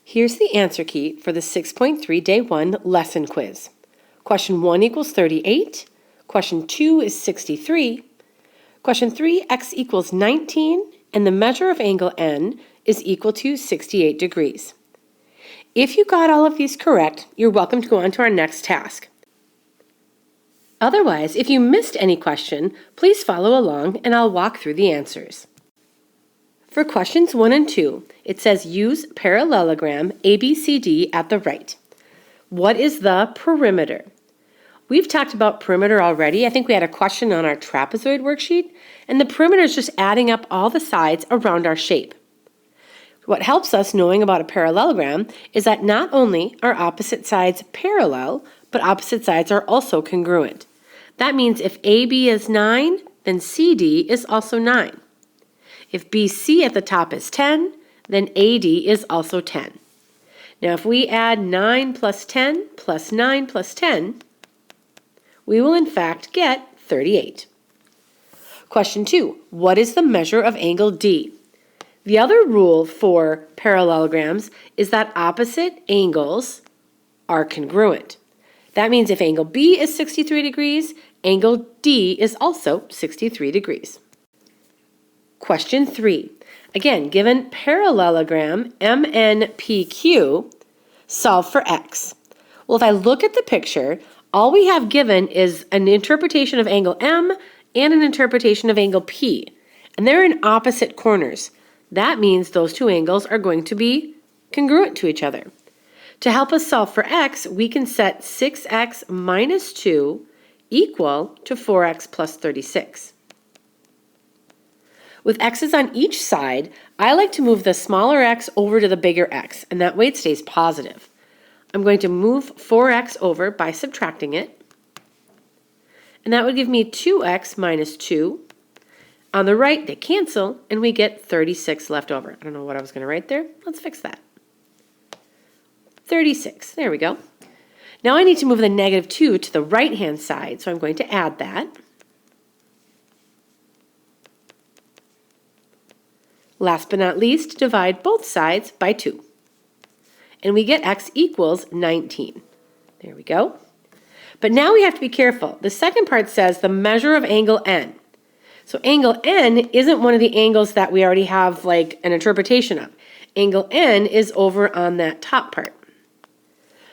Here's the answer key for the 6.3 Day 1 lesson quiz. Question 1 equals 38. Question 2 is 63. Question 3, x equals 19, and the measure of angle n is equal to 68 degrees. If you got all of these correct, you're welcome to go on to our next task. Otherwise, if you missed any question, please follow along and I'll walk through the answers. For questions 1 and 2, it says use parallelogram ABCD at the right. What is the perimeter? We've talked about perimeter already. I think we had a question on our trapezoid worksheet, and the perimeter is just adding up all the sides around our shape. What helps us knowing about a parallelogram is that not only are opposite sides parallel, but opposite sides are also congruent. That means if AB is 9, then CD is also 9. If BC at the top is 10, then AD is also 10. Now if we add 9 plus 10 plus 9 plus 10, we will in fact get 38. Question 2, what is the measure of angle D? The other rule for parallelograms is that opposite angles are congruent. That means if angle B is 63 degrees, angle D is also 63 degrees. Question 3. Again, given parallelogram MNPQ, solve for x. Well, if I look at the picture, all we have given is an interpretation of angle M and an interpretation of angle P, and they're in opposite corners. That means those two angles are going to be congruent to each other. To help us solve for x, we can set 6x minus 2 equal to 4x plus 36. With x's on each side, I like to move the smaller x over to the bigger x, and that way it stays positive. I'm going to move 4x over by subtracting it, and that would give me 2x minus 2. On the right, they cancel, and we get 36 left over. I don't know what I was going to write there. Let's fix that. 36. There we go. Now I need to move the negative 2 to the right-hand side, so I'm going to add that. Last but not least, divide both sides by 2. And we get x equals 19. There we go. But now we have to be careful. The second part says the measure of angle n. So angle n isn't one of the angles that we already have like an interpretation of. Angle n is over on that top part.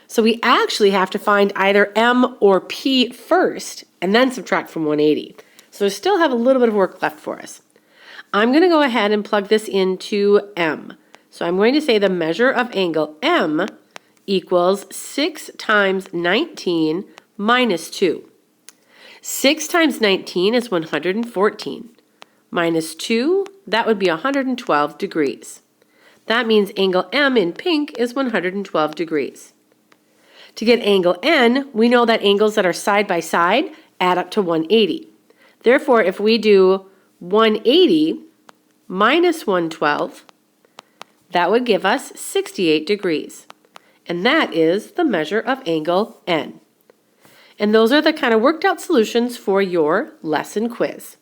So we actually have to find either m or p first and then subtract from 180. So we still have a little bit of work left for us. I'm going to go ahead and plug this into m. So I'm going to say the measure of angle m equals 6 times 19 minus 2. 6 times 19 is 114. Minus 2, that would be 112 degrees. That means angle m in pink is 112 degrees. To get angle n, we know that angles that are side by side add up to 180. Therefore, if we do 180 minus 112, that would give us 68 degrees. And that is the measure of angle n. And those are the kind of worked out solutions for your lesson quiz.